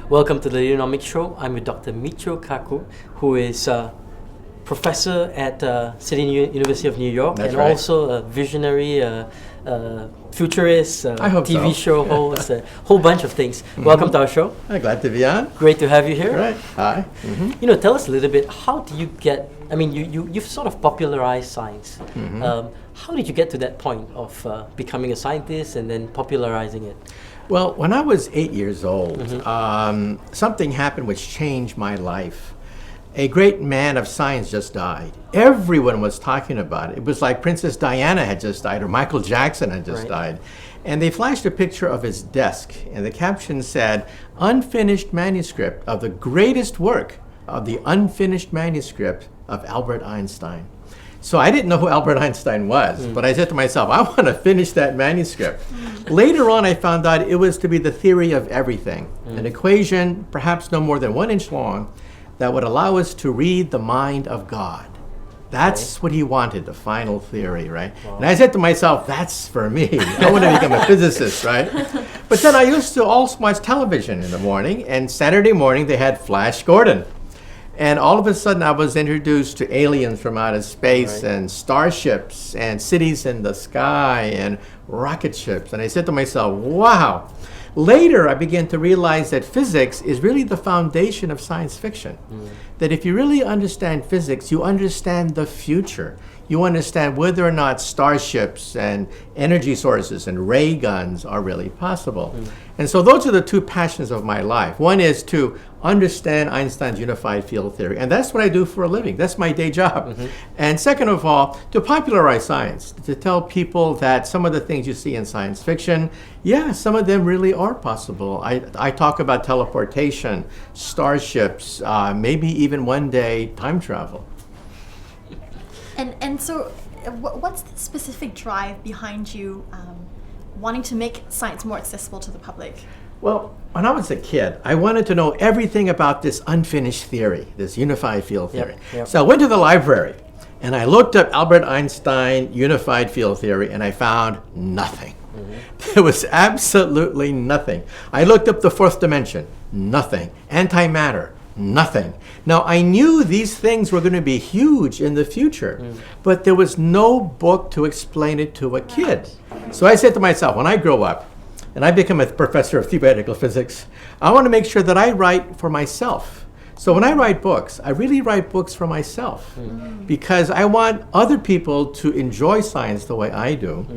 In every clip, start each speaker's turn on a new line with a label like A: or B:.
A: Welcome to the Leaderonomics show. I'm with Dr. Michio Kaku, who is a professor at City University of New York.
B: That's
A: and
B: right.
A: Also a visionary futurist, TV
B: so.
A: show host, a whole bunch of things. Welcome to our show.
B: Hi, glad to be on.
A: Great to have you here.
B: Right. Hi.
A: Tell us a little bit, how do you get, you've sort of popularized science. How did you get to that point of becoming a scientist and then popularizing it?
B: Well, when I was 8 years old, something happened which changed my life. A great man of science just died. Everyone was talking about it. It was like Princess Diana had just died or Michael Jackson had just died. And they flashed a picture of his desk, and the caption said, "Unfinished manuscript of the greatest work of the unfinished manuscript of Albert Einstein." So I didn't know who Albert Einstein was, but I said to myself, I want to finish that manuscript. Later on, I found out it was to be the theory of everything, an equation perhaps no more than 1 inch long that would allow us to read the mind of God. That's what he wanted, the final theory, right? Wow. And I said to myself, that's for me. I want to become a physicist, right? But then I used to also watch television in the morning, and Saturday morning they had Flash Gordon. And all of a sudden, I was introduced to aliens from outer space and starships and cities in the sky and rocket ships. And I said to myself, wow. Later, I began to realize that physics is really the foundation of science fiction. That if you really understand physics, you understand the future. You understand whether or not starships and energy sources and ray guns are really possible. And so those are the two passions of my life. One is to understand Einstein's unified field theory, and that's what I do for a living. That's my day job. And second of all, to popularize science, to tell people that some of the things you see in science fiction, yeah, some of them really are possible. I talk about teleportation, starships, maybe even one day time travel.
C: And so, what's the specific drive behind you wanting to make science more accessible to the public?
B: Well, when I was a kid, I wanted to know everything about this unfinished theory, this unified field theory. So I went to the library and I looked up Albert Einstein unified field theory and I found nothing. There was absolutely nothing. I looked up the fourth dimension, nothing. Antimatter, nothing. Now, I knew these things were going to be huge in the future, but there was no book to explain it to a kid. So I said to myself, when I grow up and I become a professor of theoretical physics, I want to make sure that I write for myself. So when I write books, I really write books for myself because I want other people to enjoy science the way I do.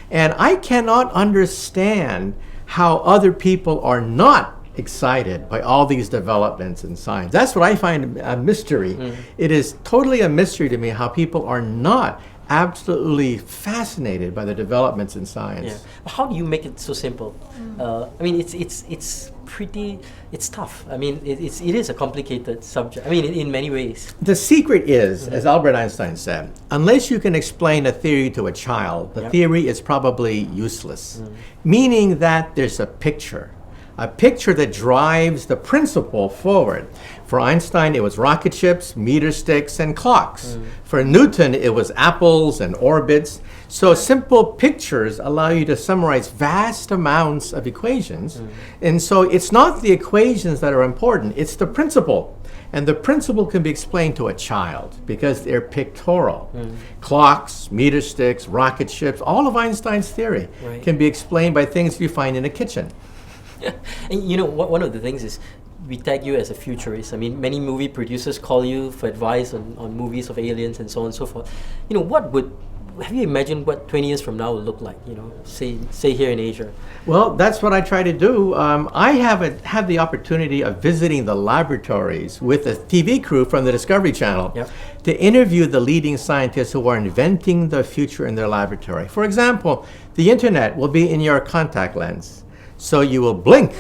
B: And I cannot understand how other people are not excited by all these developments in science. That's what I find a mystery. It is totally a mystery to me how people are not absolutely fascinated by the developments in science.
A: How do you make it so simple? It's tough. It is a complicated subject. In many ways.
B: The secret is, as Albert Einstein said, unless you can explain a theory to a child, the theory is probably useless. Meaning that there's a picture that drives the principle forward. For Einstein, it was rocket ships, meter sticks, and clocks. For Newton, it was apples and orbits. So simple pictures allow you to summarize vast amounts of equations. And so it's not the equations that are important, it's the principle. And the principle can be explained to a child because they're pictorial. Clocks, meter sticks, rocket ships, all of Einstein's theory can be explained by things you find in a kitchen.
A: And one of the things is we tag you as a futurist. Many movie producers call you for advice on movies of aliens and so on and so forth. Have you imagined what 20 years from now will look like, say here in Asia?
B: Well, that's what I try to do. I have the opportunity of visiting the laboratories with a TV crew from the Discovery Channel to interview the leading scientists who are inventing the future in their laboratory. For example, the internet will be in your contact lens. So you will blink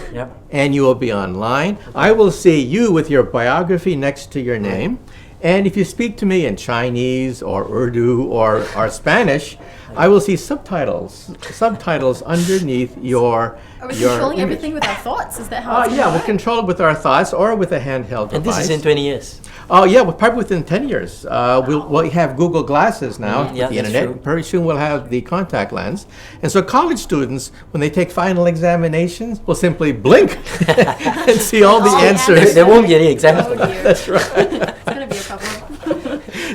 B: and you will be online. I will see you with your biography next to your name. And if you speak to me in Chinese or Urdu or Spanish, I will see subtitles underneath your.
C: Are we controlling everything with our thoughts? Is that how it's
B: Yeah, we'll control it with our thoughts or with a handheld device.
A: And this is in 20 years.
B: Oh yeah, well, probably within 10 years. We'll have Google Glasses now with
A: Yeah,
B: the
A: that's
B: internet.
A: true.
B: Very soon we'll have the contact lens. And so college students, when they take final examinations, will simply blink and see all the
C: All the
B: answers.
C: answers.
A: There won't be any exams
C: Oh
A: for that.
C: dear.
B: That's right.
C: It's going to be a problem.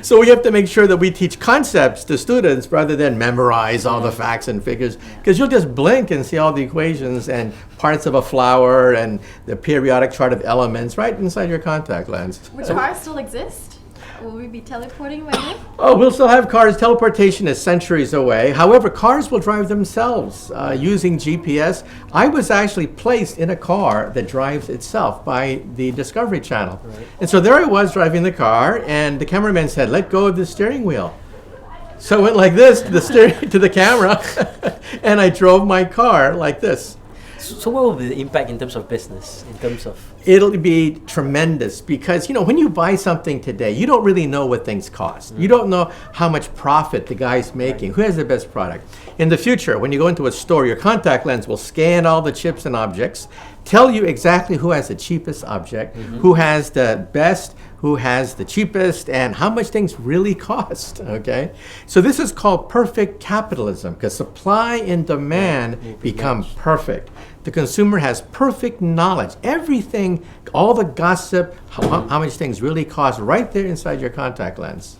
B: So we have to make sure that we teach concepts to students rather than memorize all the facts and figures, because you'll just blink and see all the equations and parts of a flower and the periodic chart of elements right inside your contact lens.
C: Which cars still exist? Will we be teleporting by then?
B: Oh, we'll still have cars. Teleportation is centuries away. However, cars will drive themselves using GPS. I was actually placed in a car that drives itself by the Discovery Channel.
A: Right.
B: And so there I was driving the car, and the cameraman said, "Let go of the steering wheel." So I went like this to the steering to the camera, and I drove my car like this.
A: So what will be the impact in terms of business, in terms of...
B: It'll be tremendous because, when you buy something today, you don't really know what things cost. You don't know how much profit the guy's making, who has the best product. In the future, when you go into a store, your contact lens will scan all the chips and objects, tell you exactly who has the cheapest object, who has the best, who has the cheapest, and how much things really cost, okay? So this is called perfect capitalism, because supply and demand become perfect. The consumer has perfect knowledge. Everything, all the gossip, how much things really cost right there inside your contact lens.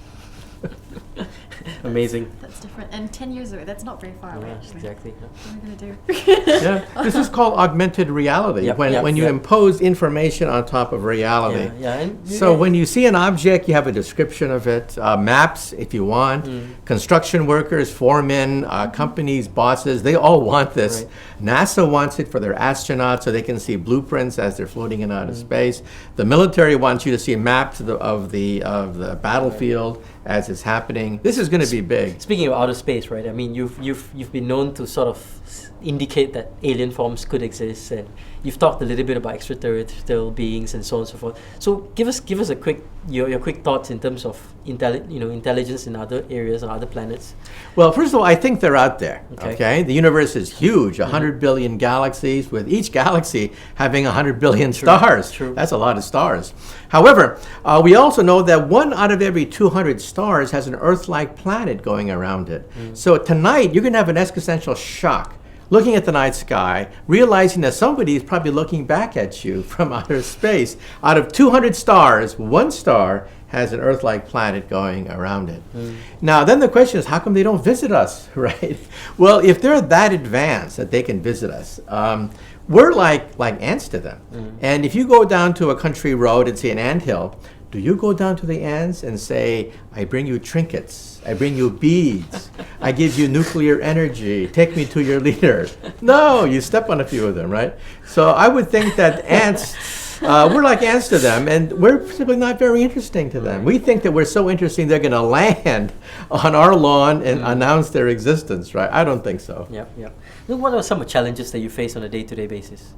A: Amazing.
C: That's different. And 10 years away, that's not very far away,
A: Yeah,
C: actually.
A: exactly.
C: What are we going to do?
B: Yeah. This is called augmented reality,
A: Yep,
B: when you
A: yep.
B: impose information on top of reality.
A: Yeah, and
B: So when you see an object, you have a description of it, maps if you want, construction workers, foremen, companies, bosses, they all want this.
A: Right.
B: NASA wants it for their astronauts so they can see blueprints as they're floating in outer space. The military wants you to see maps of the battlefield as it's happening. This is going to be big.
A: Speaking of outer space, right? I mean, you've been known to sort of indicate that alien forms could exist, and you've talked a little bit about extraterrestrial beings and so on and so forth. So give us a quick your quick thoughts in terms of intelligence in other areas on other planets.
B: Well, first of all, I think they're out there.
A: Okay.
B: Okay, the universe is huge, 100 billion galaxies, with each galaxy having 100 billion stars.
A: True.
B: That's a lot of stars. However, we also know that 1 out of every 200 stars has an Earth-like planet going around it. So tonight, you're going to have an existential shock. Looking at the night sky, realizing that somebody is probably looking back at you from outer space. Out of 200 stars, 1 star has an Earth-like planet going around it. Now, then the question is, how come they don't visit us, right? Well, if they're that advanced that they can visit us, we're like ants to them. And if you go down to a country road and see an anthill, do you go down to the ants and say, "I bring you trinkets, I bring you beads, I give you nuclear energy, take me to your leader"? No, you step on a few of them, right? So I would think that ants, we're like ants to them, and we're simply not very interesting to them. We think that we're so interesting they're going to land on our lawn and announce their existence, right? I don't think so.
A: Yep. Now, what are some of the challenges that you face on a day-to-day basis?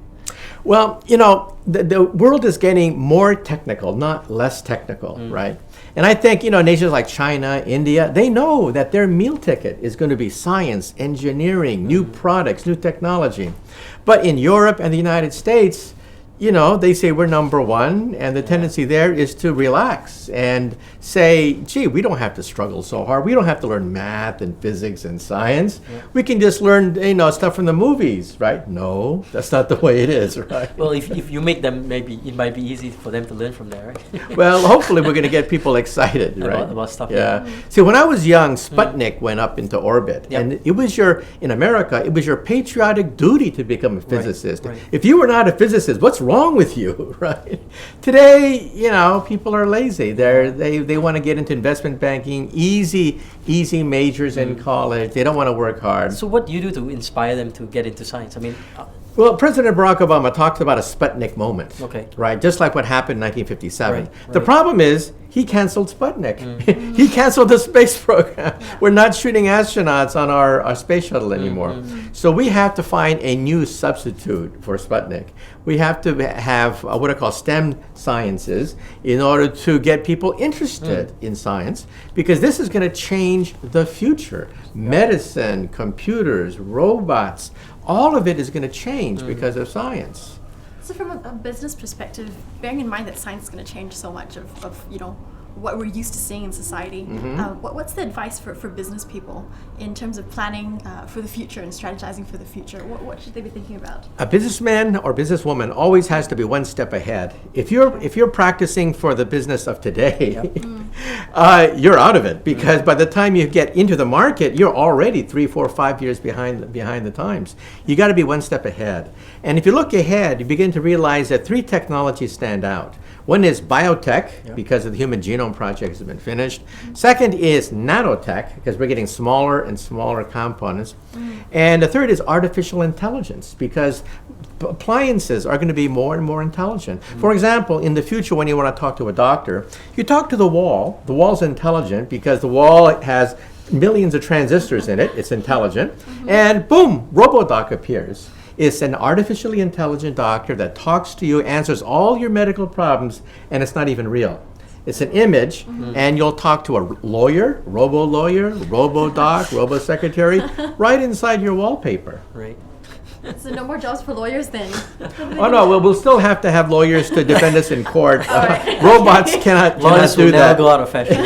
B: Well, the world is getting more technical, not less technical, right? And I think, nations like China, India, they know that their meal ticket is going to be science, engineering, new products, new technology. But in Europe and the United States, they say we're number one, and the tendency there is to relax and say, gee, we don't have to struggle so hard. We don't have to learn math and physics and science. We can just learn, stuff from the movies, right? No, that's not the way it is, right?
A: Well, if you make them, maybe it might be easy for them to learn from there, right?
B: Well, hopefully we're going to get people excited, right?
A: About stuff.
B: Yeah. See, when I was young, Sputnik went up into orbit,
A: Yep.
B: and in America, it was your patriotic duty to become a physicist.
A: right.
B: If you were not a physicist, what's wrong with you, right? Today, people are lazy. They want to get into investment banking, easy majors in college. They don't want to work hard.
A: So what do you do to inspire them to get into science? I mean,
B: Well, President Barack Obama talked about a Sputnik moment.
A: Okay.
B: Right, just like what happened in 1957.
A: Right.
B: The problem is he canceled Sputnik. He canceled the space program. We're not shooting astronauts on our space shuttle anymore. So we have to find a new substitute for Sputnik. We have to have what I call STEM sciences in order to get people interested in science, because this is going to change the future. Medicine, computers, robots, all of it is going to change because of science.
C: So from a business perspective, bearing in mind that science is going to change so much of what we're used to seeing in society, what's the advice for business people in terms of planning for the future and strategizing for the future? What should they be thinking about?
B: A businessman or businesswoman always has to be one step ahead. If you're practicing for the business of today, you're out of it, because by the time you get into the market, you're already 3, 4, 5 years behind the times. You got to be one step ahead. And if you look ahead, you begin to realize that 3 technologies stand out. One is biotech, because of the Human Genome Project has been finished. Second is nanotech, because we're getting smaller and smaller components. And the third is artificial intelligence, because appliances are going to be more and more intelligent. For example, in the future, when you want to talk to a doctor, you talk to the wall. The wall's intelligent because the wall has millions of transistors in it. It's intelligent. And boom, RoboDoc appears. It's an artificially intelligent doctor that talks to you, answers all your medical problems, and it's not even real. It's an image, and you'll talk to a lawyer, robo-lawyer, robo-doc, robo-secretary, right inside your wallpaper.
A: Right.
C: So no more jobs for lawyers then?
B: Oh no, we'll still have to have lawyers to defend us in court. Robots cannot
A: Lawyers
B: do
A: will never
B: that.
A: go out of fashion.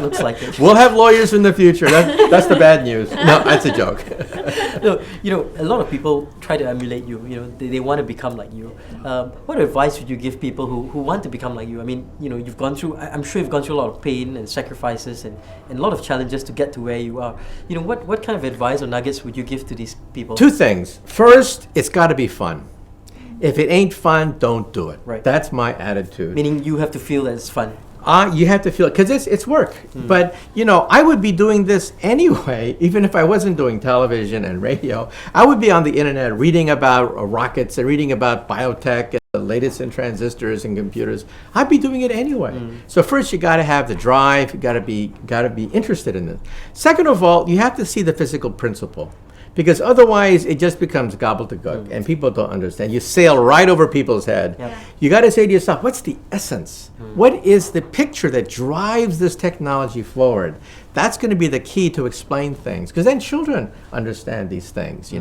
A: Looks like it.
B: We'll have lawyers in the future. That's the bad news. No, that's a joke.
A: No, a lot of people try to emulate you. They want to become like you. What advice would you give people who want to become like you? I mean, you've gone through. I'm sure you've gone through a lot of pain and sacrifices and a lot of challenges to get to where you are. What kind of advice or nuggets would you give to these people?
B: 2 things. First, it's got to be fun. If it ain't fun, don't do it.
A: Right.
B: That's my attitude.
A: Meaning you have to feel that it's fun.
B: You have to feel it, because it's work. But, I would be doing this anyway, even if I wasn't doing television and radio. I would be on the internet reading about rockets and reading about biotech and the latest in transistors and computers. I'd be doing it anyway. So first, you got to have the drive. You got to be interested in it. Second of all, you have to see the physical principle, because otherwise it just becomes gobbledygook and people don't understand. You sail right over people's head.
A: Yeah.
B: You got to say to yourself, what's the essence? What is the picture that drives this technology forward? That's going to be the key to explain things, because then children understand these things,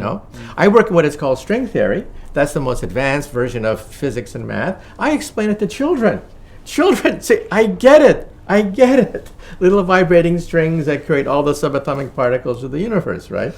B: I work in what is called string theory. That's the most advanced version of physics and math. I explain it to children. Children say, I get it. I get it. Little vibrating strings that create all the subatomic particles of the universe, right?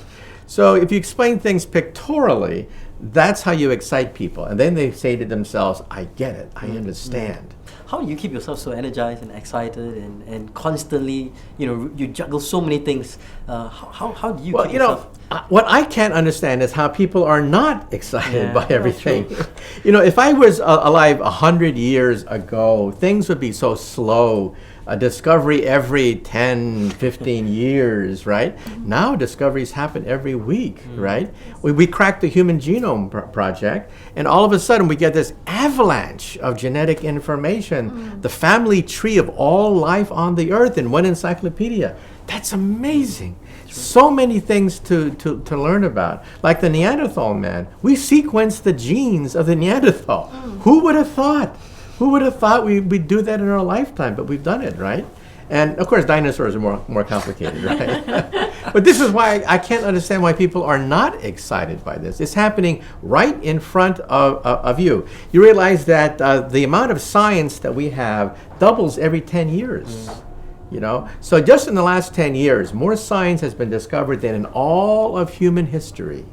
B: So if you explain things pictorially, that's how you excite people. And then they say to themselves, I get it, I understand.
A: How do you keep yourself so energized and excited and constantly, you juggle so many things. How do you keep yourself?
B: What I can't understand is how people are not excited by everything.
A: True.
B: If I was alive 100 years ago, things would be so slow. A discovery every 10, 15 years, right? Now discoveries happen every week, right? We cracked the Human Genome Project, and all of a sudden we get this avalanche of genetic information, the family tree of all life on the earth in one encyclopedia. That's amazing. So many things to learn about. Like the Neanderthal man. We sequenced the genes of the Neanderthal. Who would have thought? Who would have thought we'd do that in our lifetime? But we've done it, right? And of course, dinosaurs are more complicated, right? But this is why I can't understand why people are not excited by this. It's happening right in front of you. You realize that the amount of science that we have doubles every 10 years. So just in the last 10 years, more science has been discovered than in all of human history.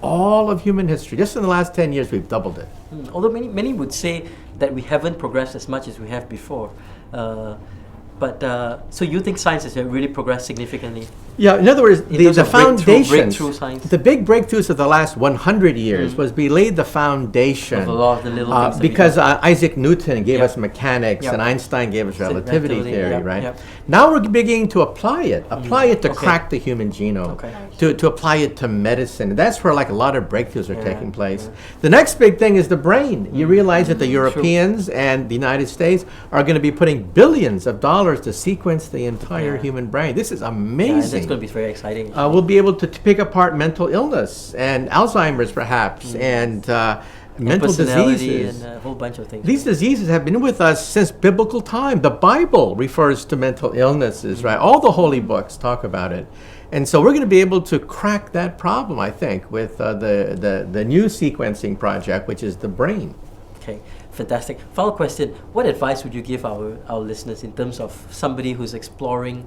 B: All of human history. Just in the last 10 years, we've doubled it.
A: Although many would say that we haven't progressed as much as we have before. But so you think science has really progressed significantly?
B: Yeah, in other words, the foundations,
A: breakthrough science.
B: the big breakthroughs of the last 100 years was we laid the foundation
A: of a lot of the little things that we
B: because
A: do.
B: Isaac Newton gave
A: Yep.
B: us mechanics
A: Yep.
B: and Einstein gave us relativity theory,
A: yep,
B: right?
A: yep.
B: Now we're beginning to apply it to
A: Okay.
B: crack the human genome,
A: Okay.
B: to apply it to medicine. That's where like a lot of breakthroughs are
A: Yeah,
B: taking place. The next big thing is the brain. You realize that the
A: Sure.
B: Europeans and the United States are going to be putting billions of dollars to sequence the entire
A: Yeah.
B: human brain. This is
A: Yeah, and
B: amazing.
A: that's going to be very exciting.
B: We'll be able to pick apart mental illness and Alzheimer's perhaps and mental
A: Personality
B: diseases.
A: and a whole bunch of things.
B: These diseases have been with us since biblical time. The Bible refers to mental illnesses, right? All the holy books talk about it. And so we're going to be able to crack that problem, I think, with the new sequencing project, which is the brain.
A: Okay, fantastic. Final question: what advice would you give our listeners in terms of somebody who's exploring,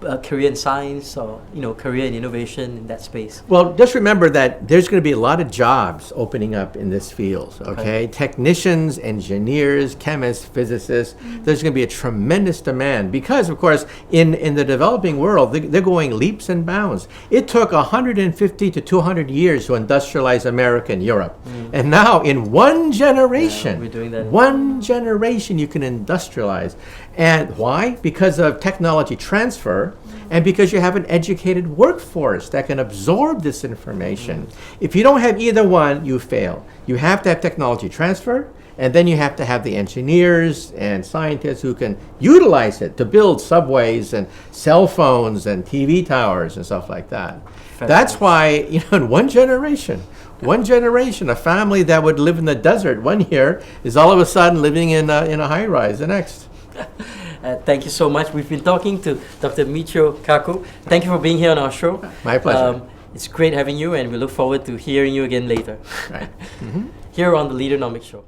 A: a career in science or career in innovation in that space?
B: Well, just remember that there's going to be a lot of jobs opening up in this field, okay? Technicians, engineers, chemists, physicists. There's going to be a tremendous demand because, of course, in the developing world, they're going leaps and bounds. It took 150 to 200 years to industrialize America and Europe. And now, in one generation,
A: we're doing that.
B: one generation you can industrialize. And why? Because of technology transfer and because you have an educated workforce that can absorb this information. If you don't have either one, you fail. You have to have technology transfer, and then you have to have the engineers and scientists who can utilize it to build subways and cell phones and TV towers and stuff like that. That's why, in one generation, a family that would live in the desert 1 year is all of a sudden living in a high rise the next.
A: Thank you so much. We've been talking to Dr. Michio Kaku. Thank you for being here on our show.
B: My pleasure.
A: It's great having you, and we look forward to hearing you again later.
B: Right.
A: Here on the Leaderonomics Show.